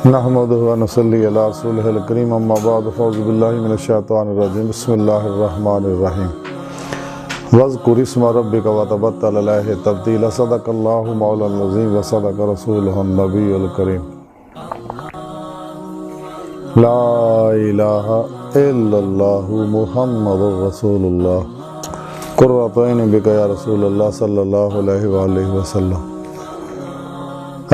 نحمدہ و نصلی علی رسولہ الکریم اما بعد فاعوذ باللہ من الشیطان الرجیم بسم اللہ الرحمن الرحیم وَاذْكُرِ اسْمَ رَبِّكَ وَتَبَتَّلْ إِلَيْهِ تَبْتِيلًا صدق اللہ مولا العظیم وصدق رسولہ النبی الکریم لا الہ الا اللہ محمد رسول اللہ قرۃ عین بک یا رسول اللہ صلی اللہ علیہ وآلہ وسلم۔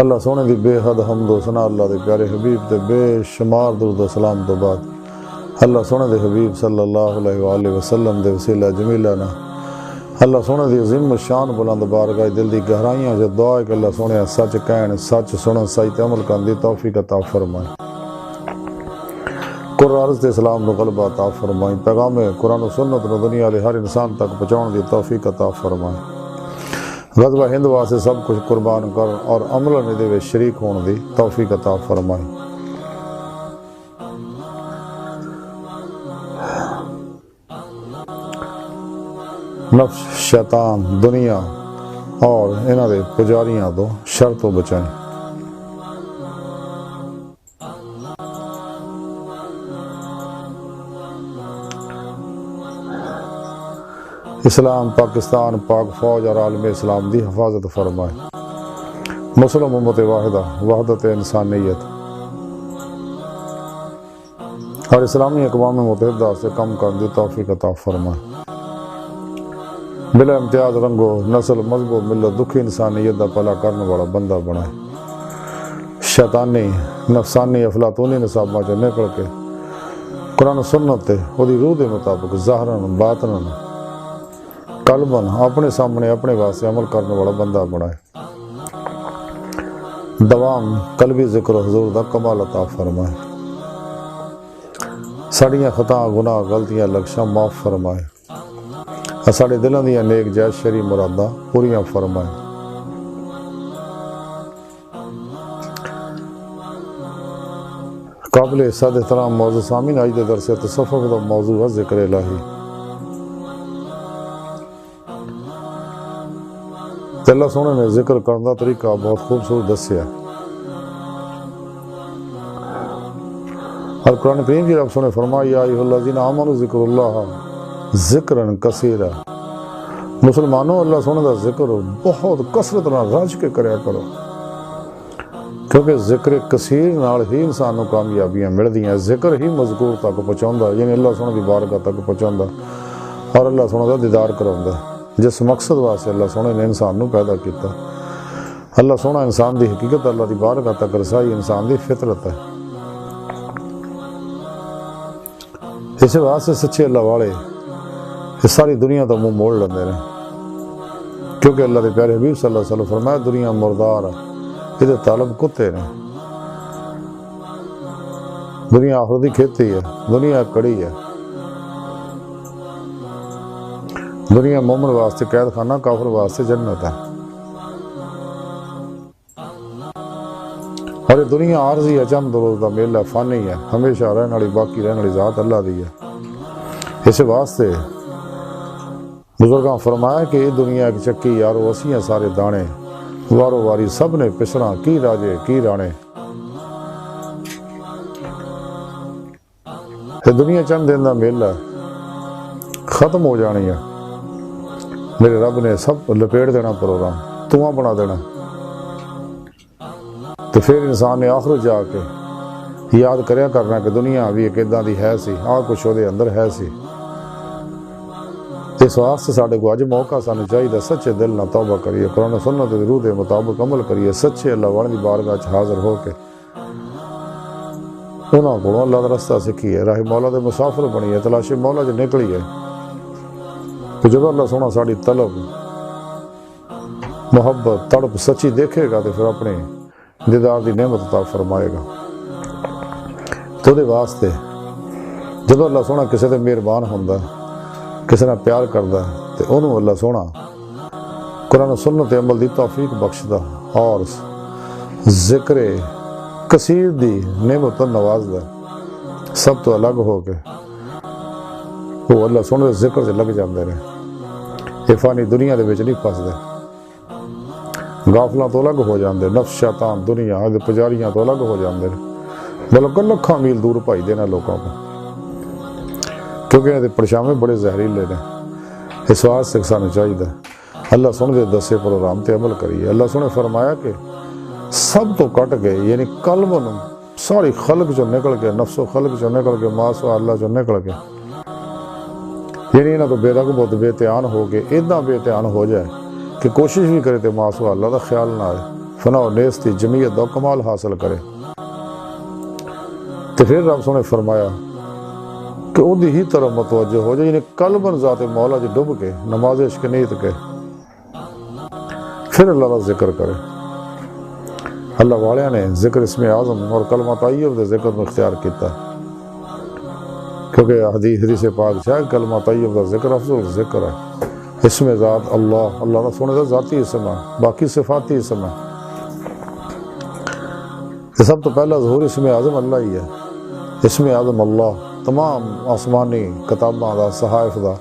اللہ سونے دی بے حد حمد و ثنا اللہ دے پیارے حبیب دے بے شمار درود و سلام تو بعد اللہ سونے دے حبیب صلی اللہ علیہ وآلہ وسلم دے وسیلہ جمیلہ نا اللہ سونے دی عظیم شان بلند بارگاہ دل دی گہرائیاں جو دعا ہے کہ اللہ سونے سچ کہن سچ سنن سچ عمل کرن دی توفیق عطا فرمائے، قرآن عرض دے اسلام نو غلبہ عطا فرمائے، پیغام قرآن و سنت نو دنیا دے ہر انسان تک پہنچاؤن دی توفیق عطا فرمائے، غزوہ ہند واسطے سب کچھ قربان کر اور عمل دے وچ شریک ہون دی توفیق عطا فرمائے۔ نفس، شیطان، دنیا اور انہاں دے پجاریاں تو شر تو بچائیں۔ اسلام، پاکستان، پاک فوج اور عالم اسلام دی حفاظت فرمائے، مسلم امت واحدہ، وحدت انسانیت اور اسلامی اقوام متحدہ سے کم کرنے دی توفیق عطا فرمائے، بلا امتیاز رنگ و نسل، مذہب و ملت دکھی انسانیت دا بھلا کرنے والا بندہ بنائے، شیطانی نفسانی افلاطونی نصاباں چوں نکل کے قرآن و سنت تے اودی روح دے مطابق ظاہراً باطناً قلباً اپنے سامنے اپنے واسطے عمل کرنے والا بندہ بنائے، دوام قلبی ذکر و حضور دا کمال عطا فرمائے، ساڑیاں خطا گناہ غلطیاں لغشاں معاف فرمائے، ساڑے دلوں دیاں نیک جائز شرعی مراداں پوریاں فرمائے، قابل صد احترام موضوع سامعین آج دے درس تصوف دا موضوع ہے ذکر الہی۔ اللہ سونے نے ذکر کرنے کا طریقہ بہت خوبصورت دسیا، اور قرآن کریم کی رب سونے فرمایا یا ایھا الذین آمنوا ذکر اللہ ذکرا کثیرا، مسلمانوں اللہ سونے کا ذکر بہت کثرت نال رج کے کریا کرو، کیونکہ ذکر کثیر نال ہی انسان کو کامیابیاں ملدیاں، ذکر ہی مذکور تک پہنچاوندا، یعنی اللہ سونے کی بارگاہ تک پہنچاوندا اور اللہ سونے کا دیدار کراوندا، جس مقصد واسطے اللہ سونے نے انسان نو پیدا کیتا۔ اللہ سونا انسان دی حقیقت اللہ دی بارگاہ تک رسائی انسان دی فطرت ہے، اس واسطے سچے اللہ والے اس ساری دنیا تو منہ موڑ لیندے نے، کیونکہ اللہ دے پیارے حبیب صلی اللہ علیہ وسلم فرمایا دنیا مردار ہے، یہ طالب کتے نے، دنیا آخرت دی کھیتی ہے، دنیا کڑی ہے، دنیا مومن واسطے قید خانہ، کافر واسطے جنت ہے، اور یہ دنیا عارضی ہے، چند روز دا میلہ فانی ہے، ہمیشہ رہنے والی باقی رہنے والی ذات اللہ دی ہے۔ اس واسطے بزرگاں فرمایا کہ یہ دنیا کی چکی یارو اسی ہیں سارے دانے، وارو واری سب نے پسرا کی راجے کی رانے، یہ دنیا چند دن دا میلہ ختم ہو جانی ہے، میرے رب نے سب لپیٹ دینا پروگرام، تواں بنا دینا، تو پھر انسان نے آخر جا کے یاد کریا کرنا کہ دنیا بھی ایک اداں دی ہے سی، کچھ وہ اندر ہے سی۔ اس واسطے ساڈے کو اج موقع سانو چاہیے سچے دل نہ توبہ کریے، قرآن و سنت دی روح دے مطابق عمل کریے، سچے اللہ والے دی بارگاہ چ حاضر ہو کے انہاں کولوں اللہ دا رستہ سکھیے، راہ مولا دے مسافر بنیے، تلاش مولا چ نکلیے، تو جب اللہ سونا ساڑی طلب محبت تڑپ سچی دیکھے گا تو پھر اپنے دیدار دی نعمت عطا فرمائے گا۔ تو دے واسطے جب اللہ سونا کسی تے مہربان ہوندا، کسی نے پیار کردا تو انہوں اللہ سونا قرآن و سنت عمل دی توفیق بخشدا اور ذکر کثیر دی نعمت نوازدا، سب تو الگ ہو کے وہ اللہ سونے دے ذکر سے لگ جاندے نے، یہ فانی دنیا دے وچ نہیں پھسدے، غافلاں تو الگ ہو جاندے، نفس شیطان دنیا دے پجاریاں تو الگ ہو جاندے، بلکہ لکھاں میل دور بھائی دینا لوگوں کو، کیونکہ یہ پرچاوے بڑے زہریلے نے۔ اس واسطے سانوں چاہیے اللہ سن دے دسے پروگرام تے عمل کریے۔ اللہ سنے فرمایا کہ سب تو کٹ گئے، یعنی قلب ساری خلق جو نکل کے، نفس و خلق جو نکل کے، ما سوا اللہ جو نکل کے، یعنی انہاں تو بے رغبت بے تیان ہو کے اتنا بے تیان ہو جائے کہ کوشش بھی کرے تے ما سوا اللہ دا خیال نہ آئے، فنا و نیستی جمعیت دا کمال حاصل کرے۔ تو پھر رب سنے فرمایا کہ وہ ہی طرف متوجہ ہو جائے، یعنی قلباً ذات مولا جو ڈب کے نماز عشق نیت کے پھر اللہ کا ذکر کرے۔ اللہ والیاں نے ذکر اسم اعظم اور کلمہ طیب دے ذکر میں اختیار کیتا، کیونکہ حدیث پاک ہے کلمہ طیب کا ذکر افضل ذکر ہے۔ اسم ذات اللہ، اللہ کا سونے کا ذاتی اسم ہے، باقی صفاتی اسم ہے۔ سب تو پہلا ظہور اسم اعظم اللہ ہی ہے۔ اسم اعظم اللہ تمام آسمانی کتاباں دا، صحائف دا،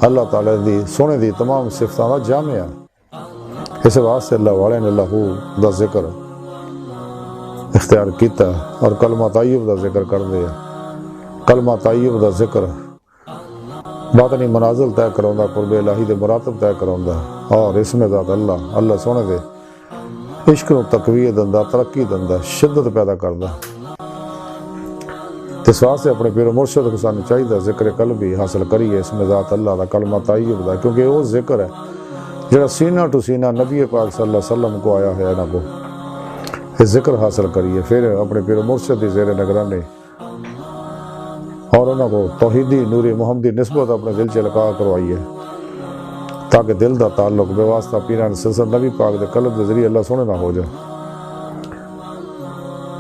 اللہ تعالیٰ دی سونے دی تمام صفتاں دا جامع ہے۔ اس واسطے اللہ والے نے اللہ دا ذکر اختیار کیتا اور کلمہ طیب دا ذکر کر دیا۔ کلمہ طیب دا ذکر باطنی منازل طے کراؤندا، قرب الہی دے مراتب طے کراؤندا، اور اسم ذات اللہ، اللہ سونے دے عشق نو تقویت دندا، ترقی دندا، شدت پیدا کردا۔ اس واسطے اپنے پیر و مرشد کو سانوں چاہیے ذکر قلبی حاصل کریے اسم ذات اللہ دا، کلمہ طیب دا، کیونکہ وہ ذکر ہے جڑا سینہ ٹو سینہ نبی پاک صلی اللہ علیہ وسلم کو آیا ہے۔ انہاں کو یہ ذکر حاصل کریے، پھر اپنے پیر و مرشد دی زیر نگرانی اور انہاں کو توحیدی نوری محمدی نسبت اپنے دل چ لگا کروائیے، تاکہ دل دا تعلق بے واسطہ پیران سلسلہ نبی پاک دے قلب دے ذریعے اللہ سونے نہ ہو جائے۔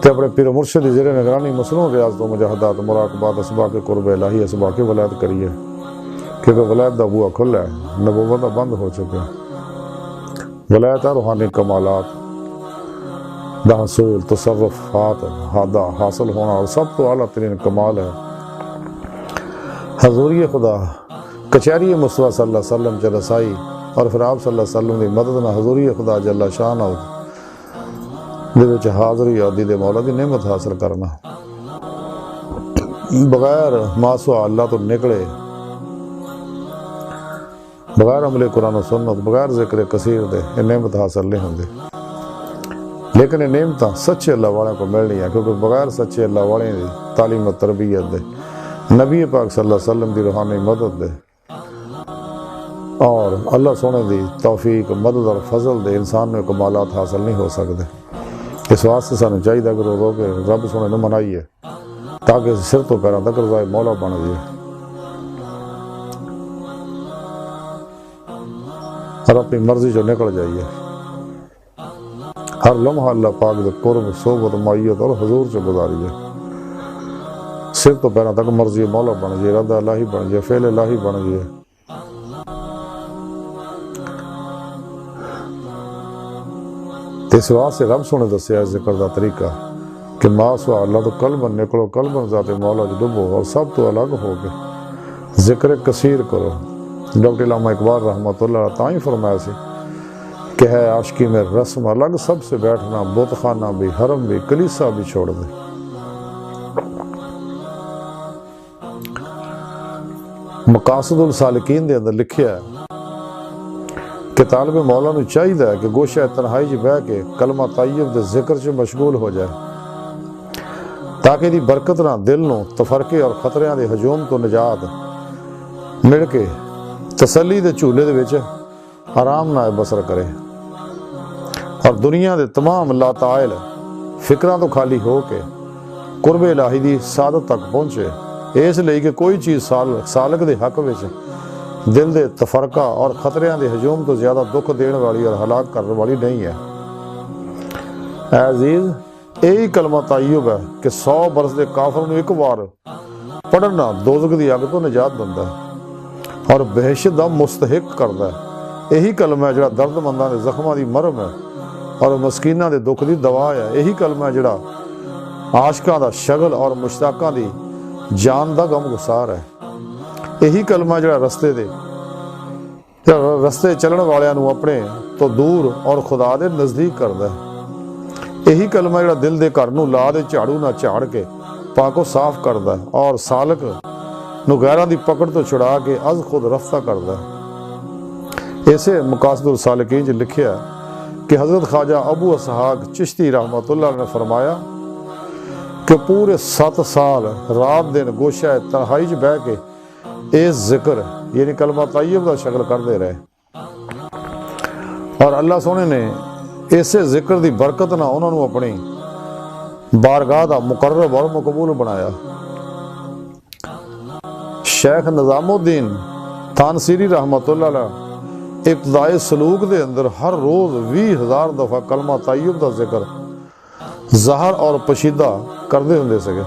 تے اپنے پیر و مرشد دی زیر نگرانی مصنوع ریاضت و مجاہدات مراقبات اسباق قرب الہی اسباق ولایت کریے، کیونکہ ولایت دا بوا کھلا ہے، نبوت دا بند ہو چکا ہے۔ ولایت روحانی کمالات دا حصول، تصرفات دا حاصل ہونا، اور سب تو اعلیٰ ترین کمال ہے حضوری خدا، کچہری مصطفیٰ صلی اللہ علیہ وسلم چ رسائی، اور پھر آپ صلی اللہ علیہ وسلم دی مدد نہ حضوری خدا جل شان دے وچ حاضری اور دید مولا دی نعمت حاصل کرنا، بغیر ما سوا اللہ تو نکلے، بغیر عمل قرآن و سنت، بغیر ذکر کثیر دے یہ نعمت حاصل نہیں ہوندی۔ لیکن یہ نعمتاں سچے اللہ والے کو ملنی ہے، کیونکہ بغیر سچے اللہ والے دی تعلیم و تربیت دے، نبی پاک صلی اللہ علیہ وسلم دی روحانی مدد دے، اور اللہ سونے دی توفیق مدد اور فضل دے انسان میں کمالات حاصل نہیں ہو سکتے۔ اس واسطے سانوں چاہیے کہ رو کے رب سونے نو منائیے، تاکہ سر تو پیروں تک رضائے مولا بن جائے، اور اپنی مرضی جو نکل جائیے۔ ہر لمحہ اللہ پاک دے قرب صحبت معیت اور حضور سے گزاریے، سر تو پیروں تک مرضی مولا بن جائے، ارادہ الہی بن جائے، فعل الہی بن جائے۔ اس واسطے رب سونے دسیا ذکر دا طریقہ کہ ما سوا اللہ تو قلباً نکلو، قلباً ذات مولا جو ڈبو، اور سب تو الگ ہو کے ذکر کثیر کرو۔ ڈاکٹر علامہ اقبال رحمۃ اللہ علیہ تاں ہی فرمایا سی کہ ہے عاشقی میں رسم الگ سب سے بیٹھنا، بت خانہ بھی، حرم بھی، کلیسا بھی چھوڑ دے۔ مقاصد السالکین دے اندر لکھیا ہے کہ طالب مولا نو چاہیے کہ گوشہ تنہائی جی بہ کے کلمہ طیب دے ذکر سے مشغول ہو جائے، تاکہ دی برکت نہ دل نو تفرقے اور خطریاں دے ہجوم تو نجات مل کے تسلی دے جھولے دے وچ آرام نہ بسر کرے، اور دنیا دے تمام لاتعائل فکراں تو خالی ہو کے قرب الہی دی سعادت تک پہنچے، اس لئی کہ کوئی چیز سالک دے حق وچ دل دے تفرقہ اور خطریاں دے ہجوم تو زیادہ دکھ دین والی اور ہلاک کرنے والی نہیں ہے۔ اے عزیز، یہی کلمہ طیب ہے کہ 100 برس دے کافر نو ایک بار پڑھنا دوزخ دی اگ تو نجات دندا ہے اور بہشت دا مستحق کردا ہے۔ یہی کلمہ ہے جڑا درد منداں دے زخماں دی مرہم ہے اور مسکیناں دے دکھ دی دوا ہے۔ یہی کلمہ ہے جڑا عاشقاں دا شغل اور مشتاقاں دی جان دا غم گسار ہے۔ یہی کلمہ جڑا رستے چلن والیاں نو اپنے تو دور اور خدا دے نزدیک کردا ہے۔ یہی کلمہ جڑا دل دے گھر نو لا دے جھاڑو نہ جھاڑ کے پاک و صاف کردا ہے اور سالک نو غیراں دی پکڑ تو چھڑا کے از خود رفتہ کردا ہے۔ اسے مقاصد السالکین جو لکھیا ہے کہ حضرت خواجہ ابو اسحاق چشتی رحمۃ اللہ نے فرمایا کہ پورے 7 سال رات دن گوشہ تنہائی چ بہ کے اس ذکر یعنی کلمہ طیب دا شکل کردے رہے، اور اللہ سونے نے اسے ذکر دی برکت نہ انہوں نے اپنی بارگاہ دا مقرب اور مقبول بنایا۔ شیخ نظام الدین تانسیری رحمۃ اللہ علیہ ابتدائی سلوک دے اندر ہر روز 20,000 دفعہ کلمہ طیب دا ذکر ظاہر اور پشیدہ کردے ہوندے سکے،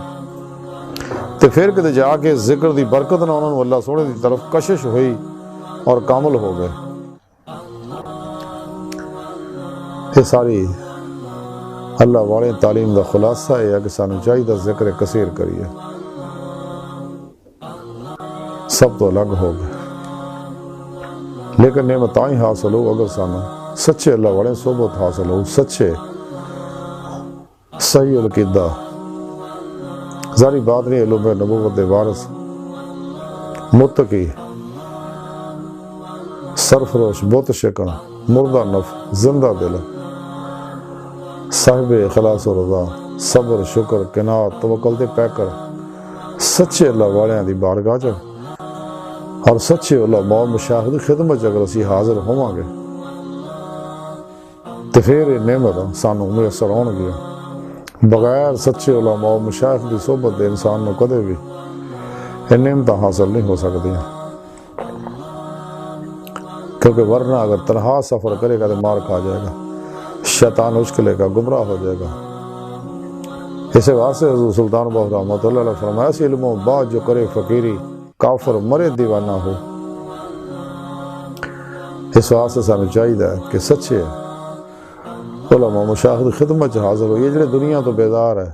تے پھر کدے جا کے ذکر دی برکت نہ انہوں نے اللہ سونے دی طرف کشش ہوئی اور کامل ہو گئے۔ یہ ساری اللہ والے تعلیم دا خلاصہ ہے کہ سانو چاہیے ذکر کثیر کریے، سب تو الگ ہو گئے، لیکن نعمتاں ہی حاصل ہو اگر سانو سچے اللہ والے صحبت حاصل ہو، سچے صحیح القیدہ، ظاہری بات نہیں علوم نبوت دے وارث متقی سرفروش بت شکن مردہ نف زندہ دل صاحب اخلاص و رضا صبر شکر قناعت توکل تے پیکر سچے اللہ والیاں دی بارگاہ چ اور سچے علماء مشاہد خدمت اگر اسی حاضر ہوواں گے تے پھر یہ نعمت سانو میسر ہون گیا۔ بغیر سچے علماء مشاہد دی صحبت دے انسان نو کدے بھی یہ نعمتاں حاصل نہیں ہو سکتی، کیونکہ ورنہ اگر تنہا سفر کرے گا تو مار کھا جائے گا، شیطان اچکلے گا، گمراہ ہو جائے گا۔ اسے واسطے حضور سلطان بہو رحمۃ اللہ علیہ فرمایا اس علموں بعد جو کرے فقیری کافر مرے دیوانہ ہو۔ اس واسطے سانو چاہیے کہ سچے علماء مشاہد خدمت حاضر ہو، یہ جڑے دنیا تو بیدار ہے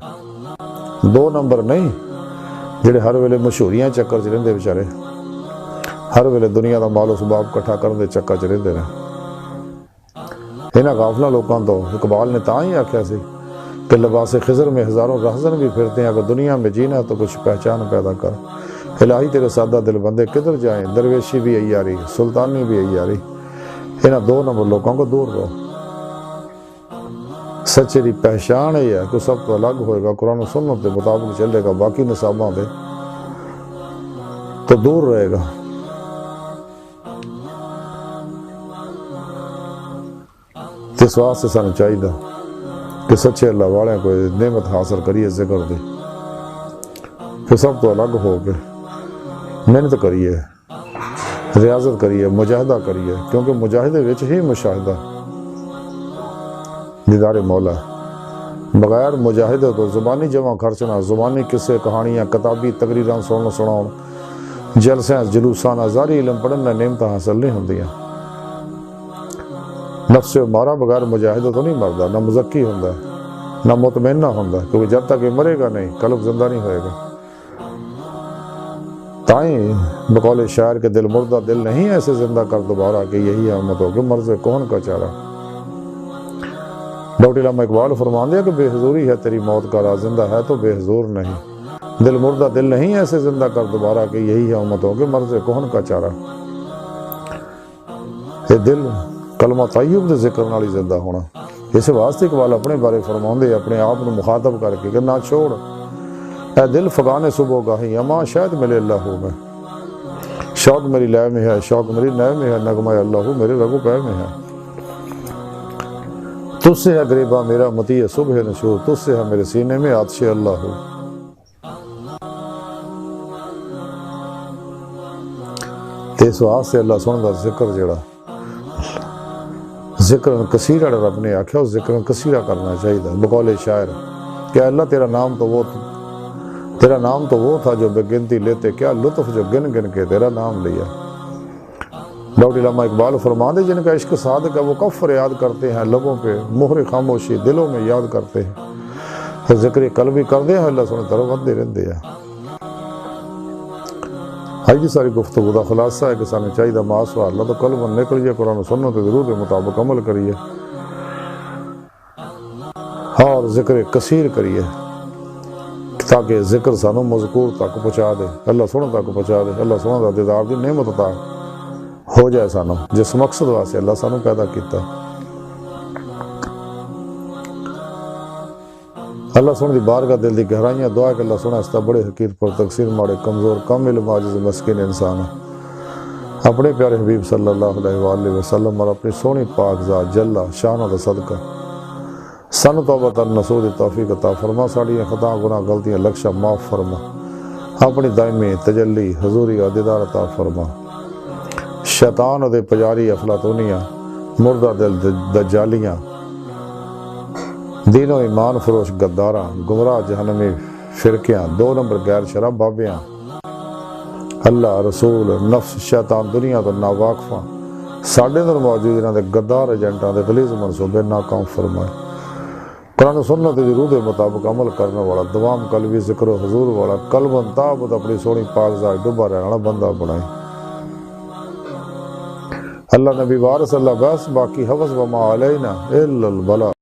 2 نمبر نہیں، جڑے ہر ویلے مشہوریاں چکر چ رہندے بیچارے، ہر ویلے دنیا دا مال و سباب کٹھا کرن دے چکر چ رہندے نے۔ انہاں غافلاں لوکاں تو اقبال نے تاں ہی آکھیا سی کہ لباس خضر میں ہزاروں رہزن بھی پھرتے ہیں، اگر دنیا میں جینا تو کچھ پہچان پیدا کر، الہی تیرے سادہ دل بندے کدھر جائیں، درویشی بھی عیاری سلطانی بھی عیاری۔ انہاں 2 نمبر لوکاں کو دور رہو۔ سچے دی پہچان ہے کہ سب تو الگ ہوئے گا، قرآن و سنت کے مطابق چلے گا، باقی نصاباں دے تو دور رہے گا۔ اس واسطے سانو چاہیے کہ سچے اللہ والے کو نعمت حاصل کریے ذکر دی، کہ سب تو الگ ہو کے محنت کریے، ریاضت کریے، مجاہدہ کریے، کیونکہ مجاہدے وچ ہی مشاہدہ دیدار مولا ہے۔ بغیر مجاہدے تو زبانی جمع خرچنا، زبانی قصے کہانیاں کتابی تقریراں سناؤن جلسیاں جلوساں ظاہری علم پڑھنا نعمتاں حاصل نہیں ہوندیاں۔ نفس مارا بغیر مجاہدہ تو نہیں مردا، نہ مزکی ہوندا نہ مطمئنہ ہوندا، کیونکہ جب تک یہ مرے گا نہیں قلب زندہ نہیں ہوئے گا۔ تائیں بقول شاعر کے دل مردہ دل نہیں ایسے زندہ کر دوبارہ کہ یہی احمد ہو کہ مرض کون کا چارہ۔ ڈاکٹر علامہ اقبال فرماندے کہ بے حضوری ہے تیری موت کا راز، زندہ ہے تو بے حضور نہیں، دل مردہ دل نہیں ایسے زندہ کر دوبارہ کہ یہی احمد ہو کہ مرض کون کا چارہ۔ یہ دل کلمہ طیب دے ذکر نال ہی زندہ ہونا۔ اس واسطے اقبال اپنے بارے فرماندے اپنے آپ کو مخاطب کر کے کہ نہ چھوڑ اے دل فغان صبح گاہی اما شاید ملے اللہ ہو میں، شوق میری لے میں ہے، شوق میری نئے میں ہے، نغمہ اللہ میرے رگو پہ میں ہے۔ تجھ سے ہے گریباں میرا متی صبح نشور، تجھ سے ہے میرے سینے میں آتش اللہ ہو۔ اس واسطے اللہ سن دا ذکر جڑا ذکر کثیرہ رب نے آکھیا اس ذکر کثیرہ کرنا چاہیے۔ بقول شاعر کہ اللہ تیرا نام تو وہ تھا جو بے گنتی لیتے، کیا لطف جو گن گن کے تیرا نام لیا۔ ڈاکٹر علامہ اقبال فرماندے جن کا عشق صادق ہے وہ کب فریاد کرتے ہیں، لبوں پہ مہر خاموشی دلوں میں یاد کرتے ہیں، ذکر قلبی کر دے اللہ سنے طرف ودے رہندے ہیں۔ آج کی ساری گفتگو دا خلاصہ ہے کہ سانو چاہیے ماسوا اللہ تو قلب نکلیے، قرآن و سنت ضرور کے مطابق عمل کریے۔ اور ذکر کثیر کریے تاکہ ذکر سانو مذکور تک پہنچا دے، اللہ سونے تک پہنچا دے، اللہ سونے دا دیدار دی نعمت عطا ہو جائے سانو، جس مقصد واسطے اللہ سانو پیدا کیتا۔ اللہ سونے دی بارگاہ دل دی گہرائیاں دعا کہ اللہ سونے استا بڑے حقیر پر تقصیر ماڑے کمزور کم علم عاجز مسکین انسان ہے، اپنے پیارے حبیب صلی اللہ علیہ وآلہ وسلم اور اپنی سونی پاک ذات جلہ شانہ دا صدقہ سن توبہ نصوح دی توفیق عطا فرما، ساڑیاں خطا گناہ غلطیاں لکشہ معاف فرما، اپنی دائمی تجلی حضوری اور دیدار عطا فرما۔ شیطان دے پجاری افلاطونیاں مردہ دل دجالیاں دین و ایمان فروش گداراں گمراہ جہنمی فرقیاں 2 نمبر غیر شرع بابیاں اللہ رسول نفس شیطان دنیا تو ناواقفاں ساڑھے اندر موجود انہاں دے گدار ایجنٹاں دے غلیظ منصوبے ناکام فرمائے۔ قرآن و سنت دی روح دے مطابق عمل کرنے والا دوام قلبی ذکر و حضور والا قلب انتابت اپنی سونی پاک ذات ڈوبا رہنے والا بندہ بنائے۔ اللہ نبی وارث اللہ بس باقی حفظ وما علینا الا البلاغ۔